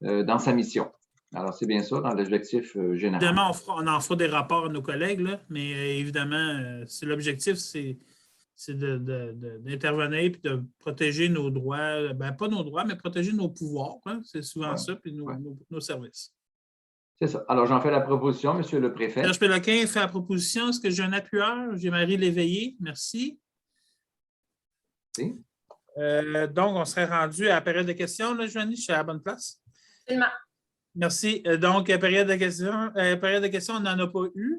dans sa mission. Alors, c'est bien ça, dans l'objectif général. Évidemment, on en fera des rapports à nos collègues, là, mais évidemment, l'objectif, c'est d'intervenir et de protéger nos droits, bien, pas nos droits, mais protéger nos pouvoirs. Hein, c'est souvent ça, puis nos services. C'est ça. Alors, j'en fais la proposition, Monsieur le Préfet. Serge Péloquin fait la proposition. Est-ce que j'ai un appuyeur? J'ai Marie Léveillé. Merci. Oui. Donc, on serait rendu à la période de questions, là, Joanie, je suis à la bonne place? Absolument. Merci. Donc, période de questions, on n'en a pas eu.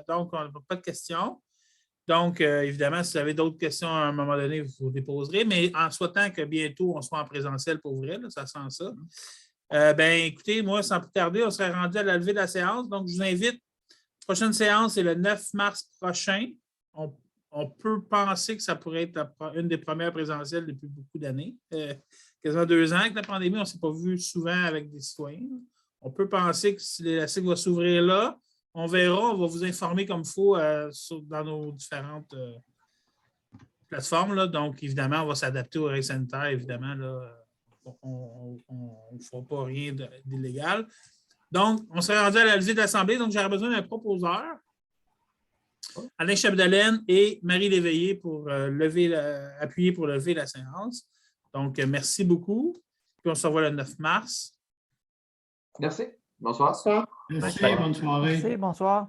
Donc, on n'a pas de questions. Donc, évidemment, si vous avez d'autres questions à un moment donné, vous les poserez, mais en souhaitant que bientôt on soit en présentiel pour vrai, là, ça sent ça. Bien, écoutez, moi, sans plus tarder, on serait rendu à la levée de la séance. Donc, je vous invite. La prochaine séance, c'est le 9 mars prochain. On peut penser que ça pourrait être une des premières présentielles depuis beaucoup d'années. Quasiment 2 ans avec la pandémie, on ne s'est pas vu souvent avec des citoyens. On peut penser que si la cycle va s'ouvrir là, on verra, on va vous informer comme il faut dans nos différentes plateformes. Là. Donc, évidemment, on va s'adapter aux règles sanitaires. Évidemment, là, on ne fera pas rien d'illégal. Donc, on serait rendu à la levée de l'Assemblée. Donc, j'aurais besoin d'un proposeur. Alain Chapdelaine et Marie Léveillé pour appuyer pour lever la séance. Donc, merci beaucoup. Puis on se revoit le 9 mars. Merci. Bonsoir. Bonsoir. Merci, bonne soirée. Merci, bonsoir.